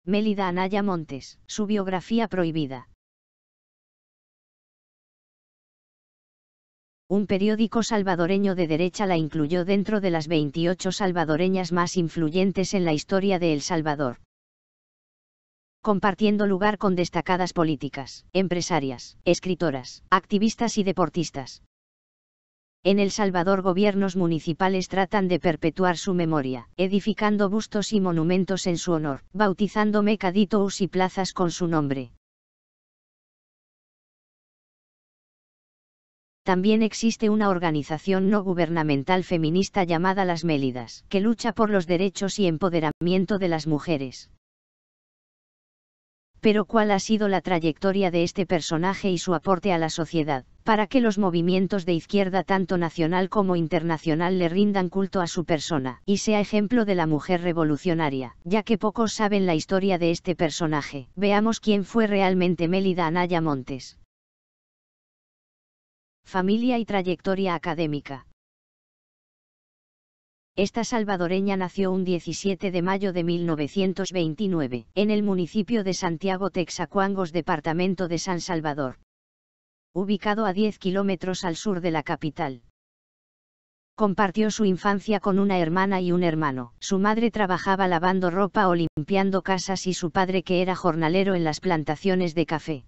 Mélida Anaya Montes, su biografía prohibida. Un periódico salvadoreño de derecha la incluyó dentro de las 28 salvadoreñas más influyentes en la historia de El Salvador, compartiendo lugar con destacadas políticas, empresarias, escritoras, activistas y deportistas. En El Salvador gobiernos municipales tratan de perpetuar su memoria, edificando bustos y monumentos en su honor, bautizando mercaditos y plazas con su nombre. También existe una organización no gubernamental feminista llamada Las Mélidas, que lucha por los derechos y empoderamiento de las mujeres. Pero ¿cuál ha sido la trayectoria de este personaje y su aporte a la sociedad, para que los movimientos de izquierda tanto nacional como internacional le rindan culto a su persona, y sea ejemplo de la mujer revolucionaria? Ya que pocos saben la historia de este personaje, veamos quién fue realmente Mélida Anaya Montes. Familia y trayectoria académica. Esta salvadoreña nació un 17 de mayo de 1929, en el municipio de Santiago Texacuangos, departamento de San Salvador, ubicado a 10 kilómetros al sur de la capital. Compartió su infancia con una hermana y un hermano. Su madre trabajaba lavando ropa o limpiando casas y su padre, que era jornalero en las plantaciones de café.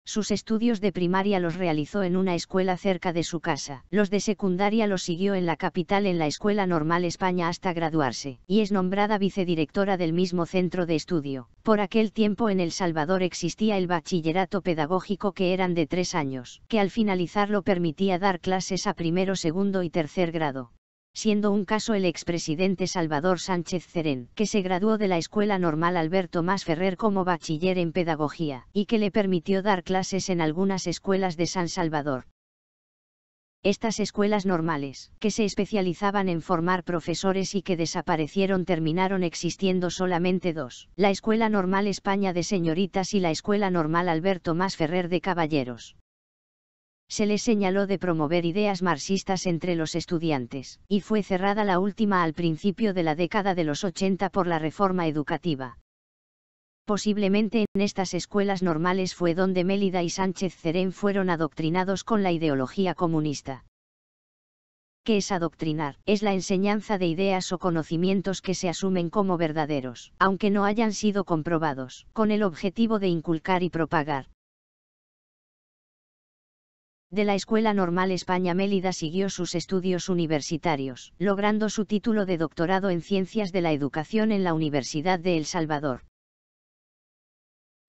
Sus estudios de primaria los realizó en una escuela cerca de su casa. Los de secundaria los siguió en la capital en la Escuela Normal España hasta graduarse, y es nombrada vicedirectora del mismo centro de estudio. Por aquel tiempo en El Salvador existía el bachillerato pedagógico, que eran de 3 años, que al finalizarlo permitía dar clases a primero, segundo y tercer grado. Siendo un caso el expresidente Salvador Sánchez Cerén, que se graduó de la Escuela Normal Alberto Mas Ferrer como bachiller en pedagogía, y que le permitió dar clases en algunas escuelas de San Salvador. Estas escuelas normales, que se especializaban en formar profesores y que desaparecieron, terminaron existiendo solamente 2, la Escuela Normal España de señoritas y la Escuela Normal Alberto Mas Ferrer de caballeros. Se les señaló de promover ideas marxistas entre los estudiantes, y fue cerrada la última al principio de la década de los 80 por la reforma educativa. Posiblemente en estas escuelas normales fue donde Mélida y Sánchez Cerén fueron adoctrinados con la ideología comunista. ¿Qué es adoctrinar? Es la enseñanza de ideas o conocimientos que se asumen como verdaderos, aunque no hayan sido comprobados, con el objetivo de inculcar y propagar. De la Escuela Normal España, Mélida siguió sus estudios universitarios, logrando su título de doctorado en Ciencias de la Educación en la Universidad de El Salvador.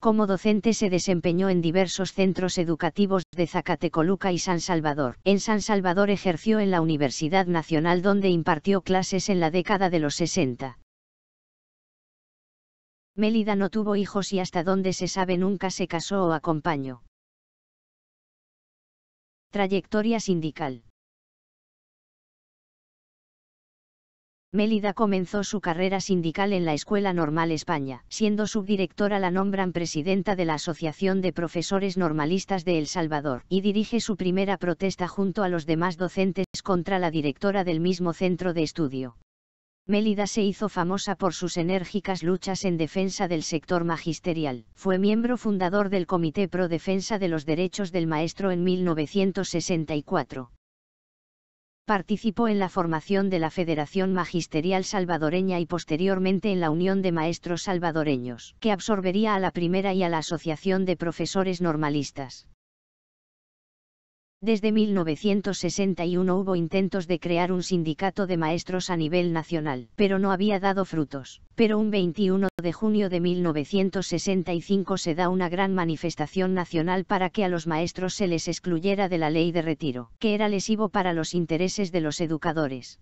Como docente se desempeñó en diversos centros educativos de Zacatecoluca y San Salvador. En San Salvador ejerció en la Universidad Nacional, donde impartió clases en la década de los 60. Mélida no tuvo hijos y hasta donde se sabe nunca se casó o acompañó. Trayectoria sindical. Mélida comenzó su carrera sindical en la Escuela Normal España. Siendo subdirectora la nombran presidenta de la Asociación de Profesores Normalistas de El Salvador, y dirige su primera protesta junto a los demás docentes contra la directora del mismo centro de estudio. Mélida se hizo famosa por sus enérgicas luchas en defensa del sector magisterial. Fue miembro fundador del Comité Pro Defensa de los Derechos del Maestro en 1964. Participó en la formación de la Federación Magisterial Salvadoreña y posteriormente en la Unión de Maestros Salvadoreños, que absorbería a la primera y a la Asociación de Profesores Normalistas. Desde 1961 hubo intentos de crear un sindicato de maestros a nivel nacional, pero no había dado frutos. Pero un 21 de junio de 1965 se da una gran manifestación nacional para que a los maestros se les excluyera de la ley de retiro, que era lesivo para los intereses de los educadores.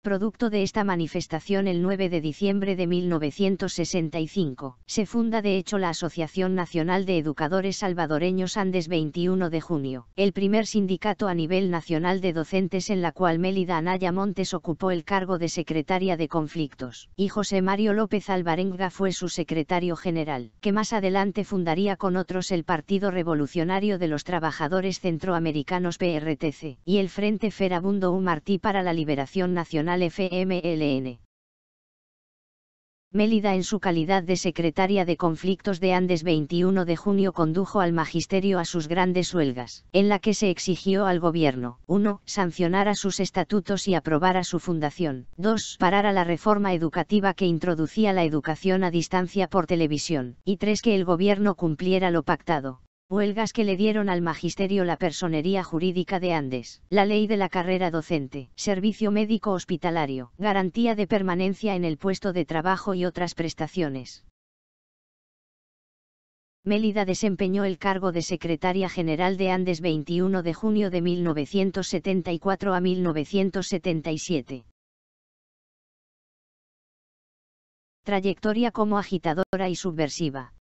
Producto de esta manifestación, el 9 de diciembre de 1965, se funda de hecho la Asociación Nacional de Educadores Salvadoreños Andes. 21 de junio, el primer sindicato a nivel nacional de docentes, en la cual Mélida Anaya Montes ocupó el cargo de secretaria de conflictos, y José Mario López Alvarenga fue su secretario general, que más adelante fundaría con otros el Partido Revolucionario de los Trabajadores Centroamericanos PRTC, y el Frente Ferabundo U Martí para la Liberación Nacional FMLN. Mélida en su calidad de secretaria de Conflictos de Andes 21 de junio condujo al magisterio a sus grandes huelgas, en la que se exigió al gobierno, 1. Sancionara sus estatutos y aprobara su fundación, 2. Parara la reforma educativa que introducía la educación a distancia por televisión, y 3. Que el gobierno cumpliera lo pactado. Huelgas que le dieron al magisterio la personería jurídica de Andes, la ley de la carrera docente, servicio médico hospitalario, garantía de permanencia en el puesto de trabajo y otras prestaciones. Mélida desempeñó el cargo de secretaria general de Andes 21 de junio de 1974 a 1977. Trayectoria como agitadora y subversiva.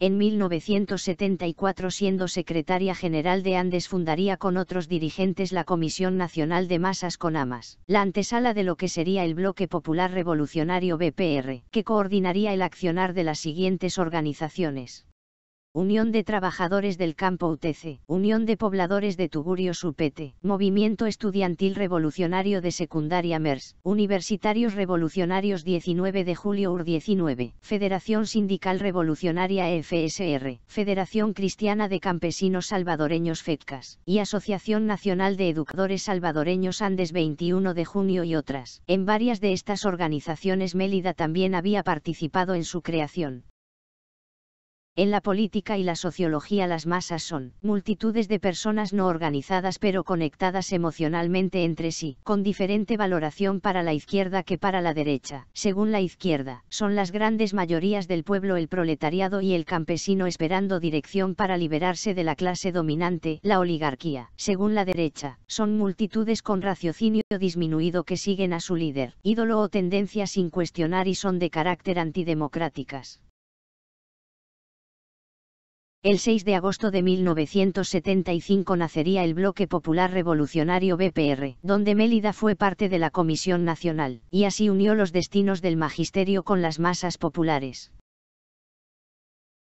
En 1974, siendo secretaria general de Andes, fundaría con otros dirigentes la Comisión Nacional de Masas CONAMAS, la antesala de lo que sería el Bloque Popular Revolucionario BPR, que coordinaría el accionar de las siguientes organizaciones: Unión de Trabajadores del Campo UTC, Unión de Pobladores de Tugurios UPT, Movimiento Estudiantil Revolucionario de Secundaria MERS, Universitarios Revolucionarios 19 de Julio UR19, Federación Sindical Revolucionaria FSR, Federación Cristiana de Campesinos Salvadoreños FECCAS, y Asociación Nacional de Educadores Salvadoreños Andes 21 de junio y otras. En varias de estas organizaciones Mélida también había participado en su creación. En la política y la sociología, las masas son multitudes de personas no organizadas pero conectadas emocionalmente entre sí, con diferente valoración para la izquierda que para la derecha. Según la izquierda, son las grandes mayorías del pueblo, el proletariado y el campesino, esperando dirección para liberarse de la clase dominante, la oligarquía. Según la derecha, son multitudes con raciocinio disminuido que siguen a su líder, ídolo o tendencia sin cuestionar y son de carácter antidemocráticas. El 6 de agosto de 1975 nacería el Bloque Popular Revolucionario BPR, donde Mélida fue parte de la Comisión Nacional, y así unió los destinos del magisterio con las masas populares.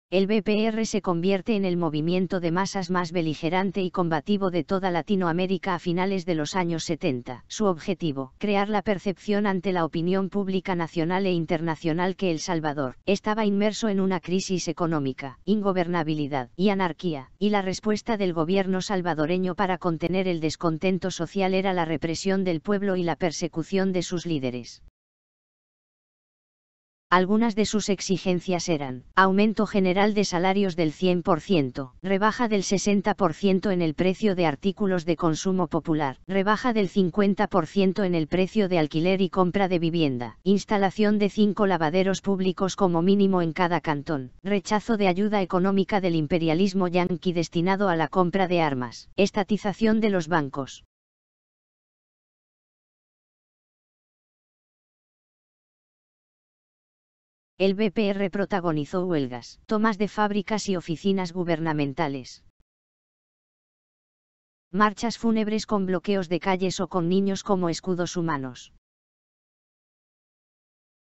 El BPR se convierte en el movimiento de masas más beligerante y combativo de toda Latinoamérica a finales de los años 70. Su objetivo: crear la percepción ante la opinión pública nacional e internacional que El Salvador estaba inmerso en una crisis económica, ingobernabilidad y anarquía, y la respuesta del gobierno salvadoreño para contener el descontento social era la represión del pueblo y la persecución de sus líderes. Algunas de sus exigencias eran: aumento general de salarios del 100%, rebaja del 60% en el precio de artículos de consumo popular, rebaja del 50% en el precio de alquiler y compra de vivienda, instalación de 5 lavaderos públicos como mínimo en cada cantón, rechazo de ayuda económica del imperialismo yanqui destinado a la compra de armas, estatización de los bancos. El BPR protagonizó huelgas, tomas de fábricas y oficinas gubernamentales, marchas fúnebres con bloqueos de calles o con niños como escudos humanos,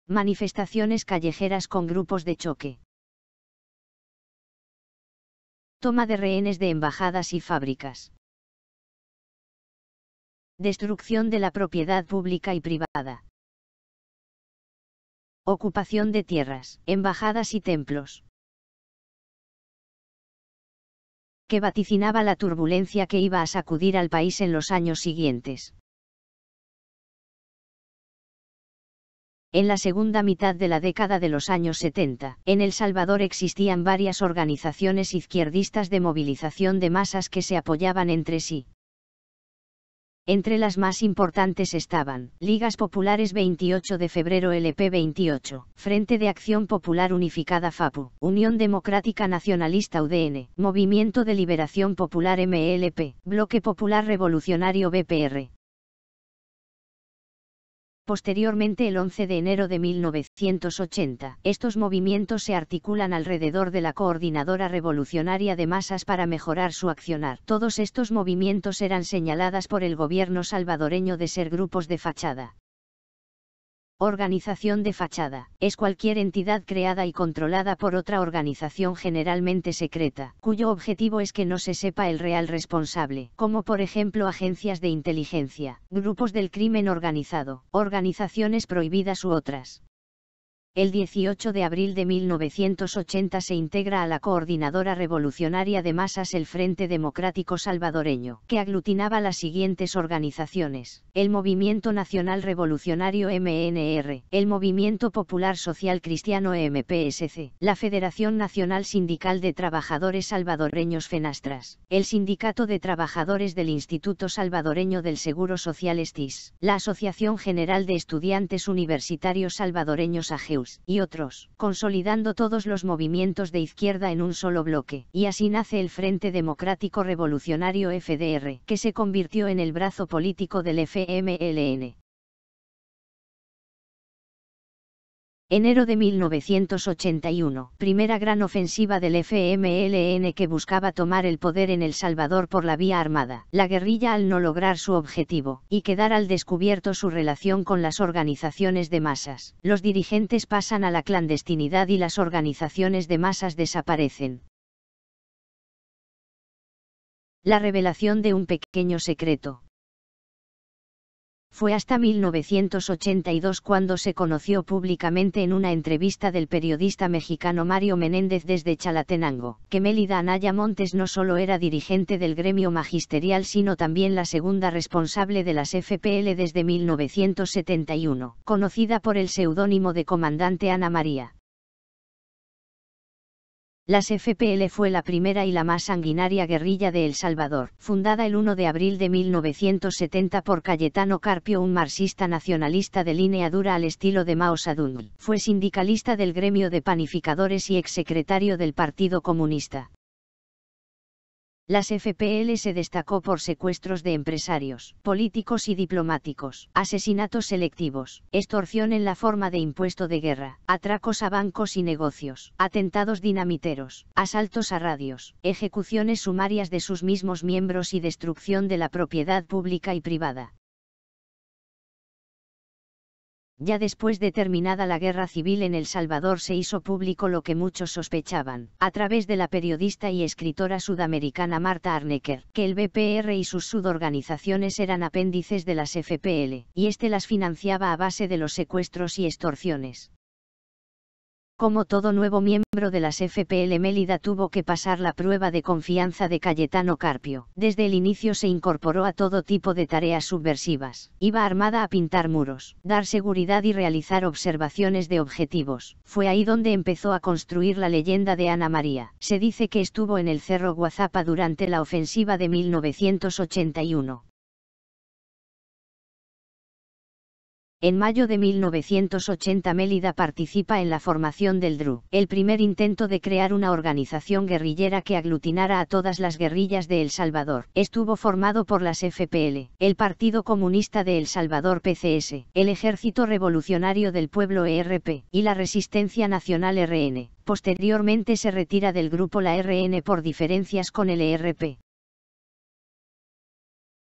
manifestaciones callejeras con grupos de choque, toma de rehenes de embajadas y fábricas, destrucción de la propiedad pública y privada, ocupación de tierras, embajadas y templos, que vaticinaba la turbulencia que iba a sacudir al país en los años siguientes. En la segunda mitad de la década de los años 70, en El Salvador existían varias organizaciones izquierdistas de movilización de masas que se apoyaban entre sí. Entre las más importantes estaban: Ligas Populares 28 de febrero LP 28, Frente de Acción Popular Unificada FAPU, Unión Democrática Nacionalista UDN, Movimiento de Liberación Popular MLP, Bloque Popular Revolucionario BPR. Posteriormente, el 11 de enero de 1980, estos movimientos se articulan alrededor de la Coordinadora Revolucionaria de Masas para mejorar su accionar. Todos estos movimientos eran señaladas por el gobierno salvadoreño de ser grupos de fachada. Organización de fachada. Es cualquier entidad creada y controlada por otra organización generalmente secreta, cuyo objetivo es que no se sepa el real responsable, como por ejemplo agencias de inteligencia, grupos del crimen organizado, organizaciones prohibidas u otras. El 18 de abril de 1980 se integra a la Coordinadora Revolucionaria de Masas el Frente Democrático Salvadoreño, que aglutinaba las siguientes organizaciones: el Movimiento Nacional Revolucionario MNR, el Movimiento Popular Social Cristiano MPSC, la Federación Nacional Sindical de Trabajadores Salvadoreños FENASTRAS, el Sindicato de Trabajadores del Instituto Salvadoreño del Seguro Social STIS, la Asociación General de Estudiantes Universitarios Salvadoreños AGEUS, y otros, consolidando todos los movimientos de izquierda en un solo bloque, y así nace el Frente Democrático Revolucionario FDR, que se convirtió en el brazo político del FMLN. Enero de 1981, primera gran ofensiva del FMLN que buscaba tomar el poder en El Salvador por la vía armada. La guerrilla, al no lograr su objetivo, y quedar al descubierto su relación con las organizaciones de masas, los dirigentes pasan a la clandestinidad y las organizaciones de masas desaparecen. La revelación de un pequeño secreto. Fue hasta 1982 cuando se conoció públicamente en una entrevista del periodista mexicano Mario Menéndez desde Chalatenango, que Mélida Anaya Montes no solo era dirigente del gremio magisterial sino también la segunda responsable de las FPL desde 1971, conocida por el seudónimo de Comandante Ana María. Las FPL fue la primera y la más sanguinaria guerrilla de El Salvador, fundada el 1 de abril de 1970 por Cayetano Carpio, un marxista nacionalista de línea dura al estilo de Mao Zedong. Fue sindicalista del gremio de panificadores y exsecretario del Partido Comunista. Las FPL se destacó por secuestros de empresarios, políticos y diplomáticos, asesinatos selectivos, extorsión en la forma de impuesto de guerra, atracos a bancos y negocios, atentados dinamiteros, asaltos a radios, ejecuciones sumarias de sus mismos miembros y destrucción de la propiedad pública y privada. Ya después de terminada la guerra civil en El Salvador se hizo público lo que muchos sospechaban, a través de la periodista y escritora sudamericana Marta Arnecker, que el BPR y sus suborganizaciones eran apéndices de las FPL, y este las financiaba a base de los secuestros y extorsiones. Como todo nuevo miembro de las FPL, Mélida tuvo que pasar la prueba de confianza de Cayetano Carpio. Desde el inicio se incorporó a todo tipo de tareas subversivas. Iba armada a pintar muros, dar seguridad y realizar observaciones de objetivos. Fue ahí donde empezó a construir la leyenda de Ana María. Se dice que estuvo en el Cerro Guazapa durante la ofensiva de 1981. En mayo de 1980 Mélida participa en la formación del DRU, el primer intento de crear una organización guerrillera que aglutinara a todas las guerrillas de El Salvador. Estuvo formado por las FPL, el Partido Comunista de El Salvador PCS, el Ejército Revolucionario del Pueblo ERP, y la Resistencia Nacional RN. Posteriormente se retira del grupo la RN por diferencias con el ERP.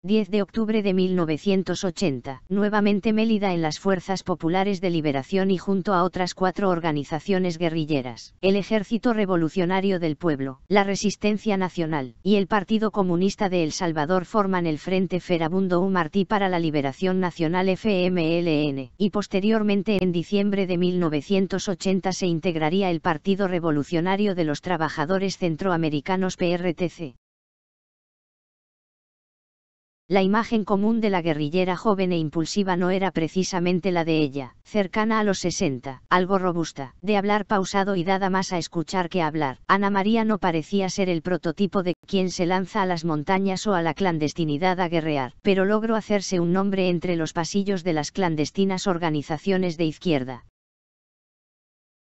10 de octubre de 1980, nuevamente Mélida en las Fuerzas Populares de Liberación y junto a otras 4 organizaciones guerrilleras, el Ejército Revolucionario del Pueblo, la Resistencia Nacional, y el Partido Comunista de El Salvador forman el Frente Ferabundo Martí para la Liberación Nacional FMLN, y posteriormente en diciembre de 1980 se integraría el Partido Revolucionario de los Trabajadores Centroamericanos PRTC. La imagen común de la guerrillera joven e impulsiva no era precisamente la de ella, cercana a los 60, algo robusta, de hablar pausado y dada más a escuchar que a hablar. Ana María no parecía ser el prototipo de quien se lanza a las montañas o a la clandestinidad a guerrear, pero logró hacerse un nombre entre los pasillos de las clandestinas organizaciones de izquierda.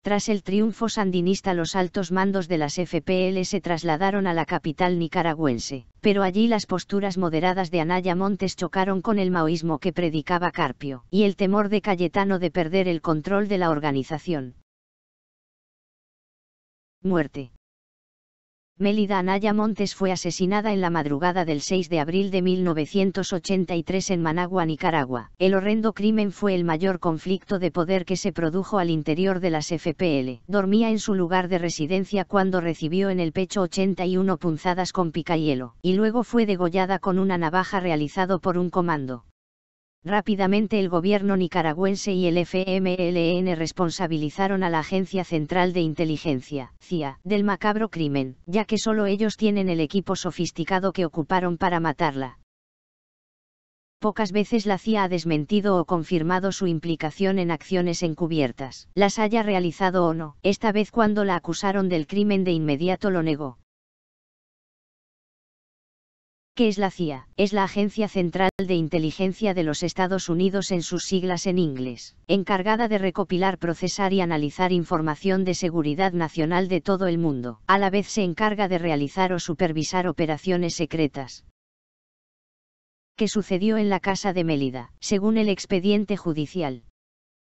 Tras el triunfo sandinista, los altos mandos de las FPL se trasladaron a la capital nicaragüense, pero allí las posturas moderadas de Anaya Montes chocaron con el maoísmo que predicaba Carpio, y el temor de Cayetano de perder el control de la organización. Muerte. Mélida Anaya Montes fue asesinada en la madrugada del 6 de abril de 1983 en Managua, Nicaragua. El horrendo crimen fue el mayor conflicto de poder que se produjo al interior de las FPL. Dormía en su lugar de residencia cuando recibió en el pecho 81 punzadas con picahielo, y luego fue degollada con una navaja realizado por un comando. Rápidamente el gobierno nicaragüense y el FMLN responsabilizaron a la Agencia Central de Inteligencia, CIA, del macabro crimen, ya que solo ellos tienen el equipo sofisticado que ocuparon para matarla. Pocas veces la CIA ha desmentido o confirmado su implicación en acciones encubiertas. Las haya realizado o no, esta vez cuando la acusaron del crimen de inmediato lo negó. ¿Qué es la CIA? Es la Agencia Central de Inteligencia de los Estados Unidos en sus siglas en inglés, encargada de recopilar, procesar y analizar información de seguridad nacional de todo el mundo. A la vez se encarga de realizar o supervisar operaciones secretas. ¿Qué sucedió en la casa de Mélida? Según el expediente judicial,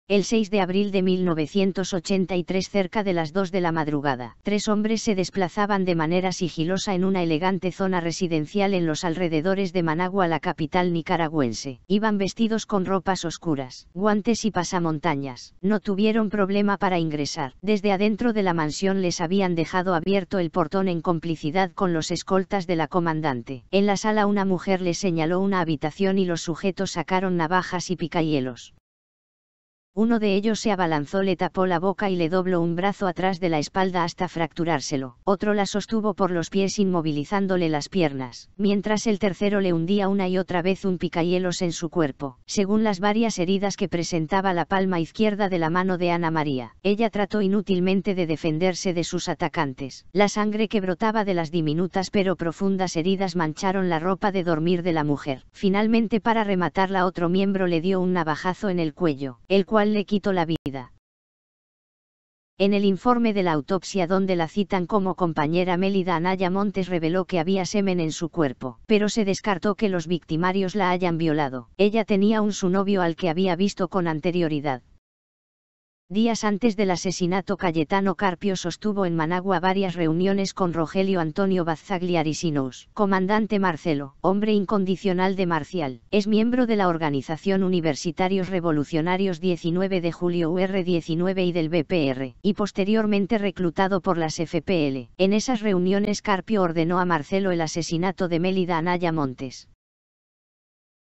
el 6 de abril de 1983 cerca de las 2 de la madrugada, 3 hombres se desplazaban de manera sigilosa en una elegante zona residencial en los alrededores de Managua, la capital nicaragüense. Iban vestidos con ropas oscuras, guantes y pasamontañas. No tuvieron problema para ingresar. Desde adentro de la mansión les habían dejado abierto el portón en complicidad con los escoltas de la comandante. En la sala una mujer les señaló una habitación y los sujetos sacaron navajas y picahielos. Uno de ellos se abalanzó, le tapó la boca y le dobló un brazo atrás de la espalda hasta fracturárselo. Otro la sostuvo por los pies inmovilizándole las piernas, mientras el tercero le hundía una y otra vez un picahielos en su cuerpo. Según las varias heridas que presentaba la palma izquierda de la mano de Ana María, ella trató inútilmente de defenderse de sus atacantes. La sangre que brotaba de las diminutas pero profundas heridas mancharon la ropa de dormir de la mujer. Finalmente, para rematarla, otro miembro le dio un navajazo en el cuello, el cual le quitó la vida. En el informe de la autopsia donde la citan como compañera, Mélida Anaya Montes reveló que había semen en su cuerpo, pero se descartó que los victimarios la hayan violado. Ella tenía su novio al que había visto con anterioridad. Días antes del asesinato, Cayetano Carpio sostuvo en Managua varias reuniones con Rogelio Antonio Bazzagliarisinos. Comandante Marcelo, hombre incondicional de Marcial, es miembro de la Organización Universitarios Revolucionarios 19 de Julio UR19 y del BPR, y posteriormente reclutado por las FPL. En esas reuniones Carpio ordenó a Marcelo el asesinato de Mélida Anaya Montes.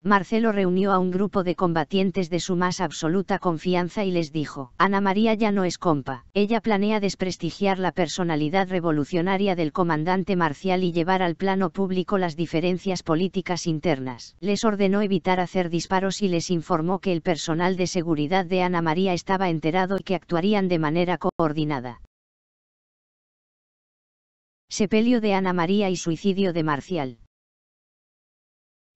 Marcelo reunió a un grupo de combatientes de su más absoluta confianza y les dijo: Ana María ya no es compa, ella planea desprestigiar la personalidad revolucionaria del comandante Marcial y llevar al plano público las diferencias políticas internas. Les ordenó evitar hacer disparos y les informó que el personal de seguridad de Ana María estaba enterado y que actuarían de manera coordinada. Sepelio de Ana María y suicidio de Marcial.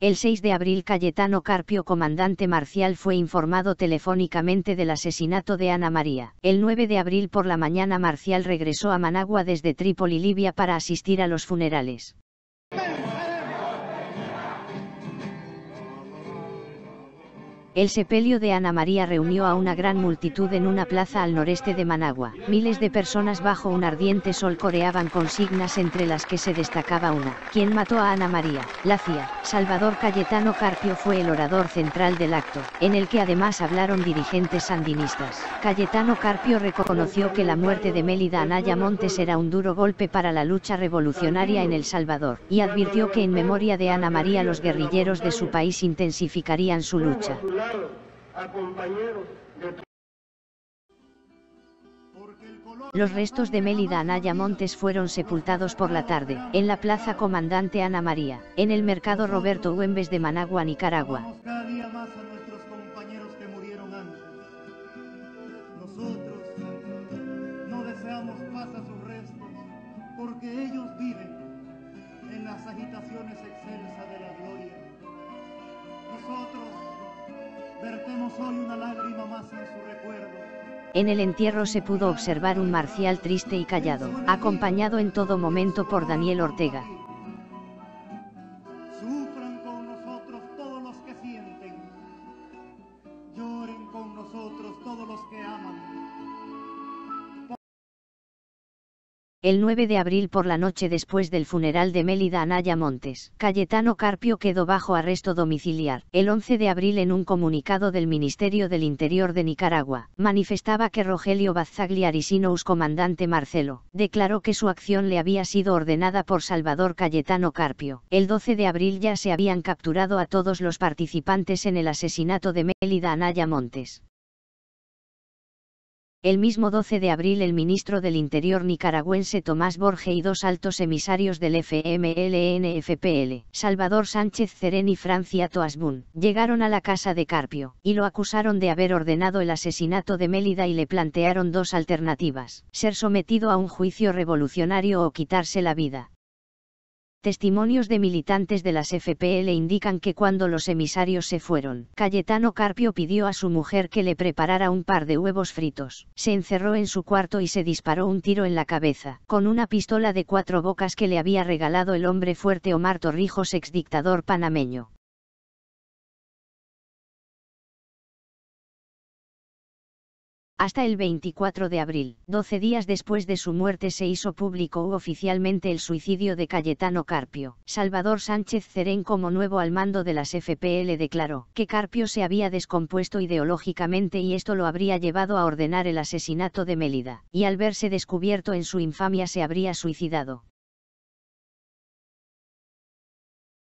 El 6 de abril Cayetano Carpio, comandante Marcial, fue informado telefónicamente del asesinato de Ana María. El 9 de abril por la mañana Marcial regresó a Managua desde Trípoli, Libia, para asistir a los funerales. El sepelio de Ana María reunió a una gran multitud en una plaza al noreste de Managua. Miles de personas bajo un ardiente sol coreaban consignas, entre las que se destacaba una: ¿quién mató a Ana María? La CIA. Salvador Cayetano Carpio fue el orador central del acto, en el que además hablaron dirigentes sandinistas. Cayetano Carpio reconoció que la muerte de Mélida Anaya Montes era un duro golpe para la lucha revolucionaria en El Salvador, y advirtió que en memoria de Ana María los guerrilleros de su país intensificarían su lucha. Los restos de Mélida Anaya Montes fueron sepultados por la tarde, en la Plaza Comandante Ana María, en el Mercado Roberto Güemes de Managua, Nicaragua. Cada día más a nuestros compañeros que murieron antes. Nosotros no deseamos paz a sus restos, porque ellos viven en las agitaciones excelsas de la gloria. Nosotros vertemos hoy una lágrima más en su recuerdo. En el entierro se pudo observar un Marcial triste y callado, acompañado en todo momento por Daniel Ortega. Sufran con nosotros todos los que sienten, lloren con nosotros todos los que aman. El 9 de abril por la noche después del funeral de Mélida Anaya Montes, Cayetano Carpio quedó bajo arresto domiciliar. El 11 de abril en un comunicado del Ministerio del Interior de Nicaragua, manifestaba que Rogelio Bazzagli Arisinous, comandante Marcelo, declaró que su acción le había sido ordenada por Salvador Cayetano Carpio. El 12 de abril ya se habían capturado a todos los participantes en el asesinato de Mélida Anaya Montes. El mismo 12 de abril el ministro del Interior nicaragüense Tomás Borge y dos altos emisarios del FMLN-FPL, Salvador Sánchez Cerén y Francia Toasbun, llegaron a la casa de Carpio, y lo acusaron de haber ordenado el asesinato de Mélida y le plantearon dos alternativas: ser sometido a un juicio revolucionario o quitarse la vida. Testimonios de militantes de las FPL indican que cuando los emisarios se fueron, Cayetano Carpio pidió a su mujer que le preparara un par de huevos fritos, se encerró en su cuarto y se disparó un tiro en la cabeza, con una pistola de 4 bocas que le había regalado el hombre fuerte Omar Torrijos, exdictador panameño. Hasta el 24 de abril, 12 días después de su muerte, se hizo público oficialmente el suicidio de Cayetano Carpio. Salvador Sánchez Cerén, como nuevo al mando de las FPL, declaró que Carpio se había descompuesto ideológicamente y esto lo habría llevado a ordenar el asesinato de Mélida, y al verse descubierto en su infamia se habría suicidado.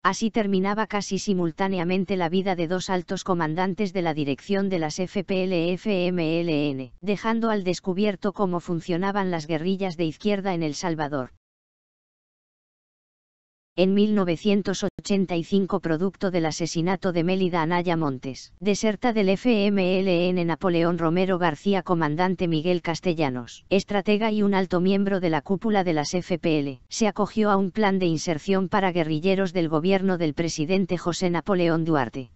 Así terminaba casi simultáneamente la vida de dos altos comandantes de la dirección de las FPL-FMLN, dejando al descubierto cómo funcionaban las guerrillas de izquierda en El Salvador. En 1985, producto del asesinato de Mélida Anaya Montes, deserta del FMLN Napoleón Romero García, comandante Miguel Castellanos, estratega y un alto miembro de la cúpula de las FPL, se acogió a un plan de inserción para guerrilleros del gobierno del presidente José Napoleón Duarte.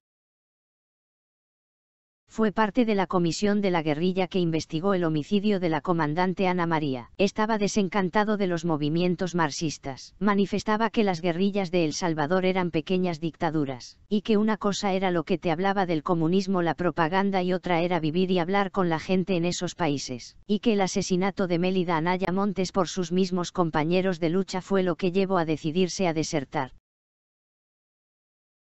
Fue parte de la comisión de la guerrilla que investigó el homicidio de la comandante Ana María. Estaba desencantado de los movimientos marxistas. Manifestaba que las guerrillas de El Salvador eran pequeñas dictaduras, y que una cosa era lo que te hablaba del comunismo, la propaganda, y otra era vivir y hablar con la gente en esos países, y que el asesinato de Mélida Anaya Montes por sus mismos compañeros de lucha fue lo que llevó a decidirse a desertar.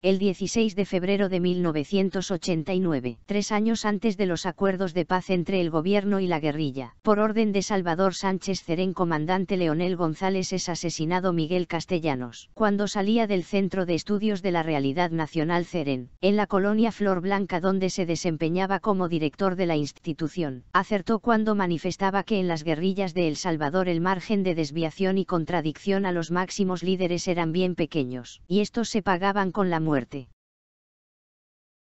El 16 de febrero de 1989, 3 años antes de los acuerdos de paz entre el gobierno y la guerrilla, por orden de Salvador Sánchez Cerén, comandante Leonel González, es asesinado Miguel Castellanos. Cuando salía del Centro de Estudios de la Realidad Nacional Cerén, en la colonia Flor Blanca, donde se desempeñaba como director de la institución, acertó cuando manifestaba que en las guerrillas de El Salvador el margen de desviación y contradicción a los máximos líderes eran bien pequeños, y estos se pagaban con la muerte.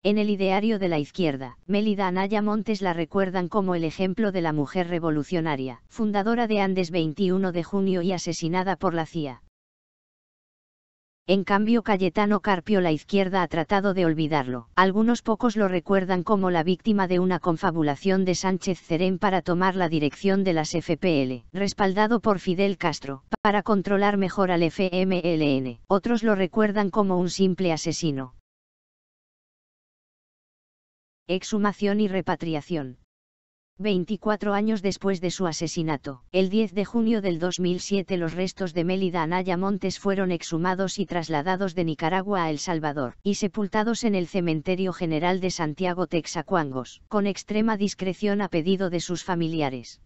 En el ideario de la izquierda, Mélida Anaya Montes la recuerdan como el ejemplo de la mujer revolucionaria, fundadora de Andes 21 de junio y asesinada por la CIA. En cambio, Cayetano Carpio la izquierda ha tratado de olvidarlo. Algunos pocos lo recuerdan como la víctima de una confabulación de Sánchez Cerén para tomar la dirección de las FPL, respaldado por Fidel Castro, para controlar mejor al FMLN. Otros lo recuerdan como un simple asesino. Exhumación y repatriación. 24 años después de su asesinato, el 10 de junio del 2007, los restos de Mélida Anaya Montes fueron exhumados y trasladados de Nicaragua a El Salvador, y sepultados en el Cementerio General de Santiago Texacuangos, con extrema discreción a pedido de sus familiares.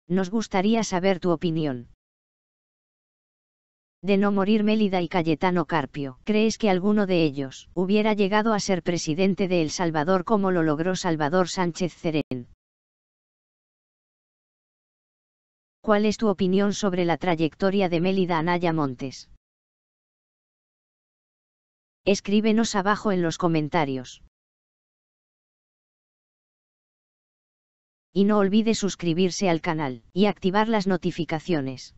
Nos gustaría saber tu opinión. De no morir Mélida y Cayetano Carpio, ¿crees que alguno de ellos hubiera llegado a ser presidente de El Salvador como lo logró Salvador Sánchez Cerén? ¿Cuál es tu opinión sobre la trayectoria de Mélida Anaya Montes? Escríbenos abajo en los comentarios. Y no olvide suscribirse al canal y activar las notificaciones.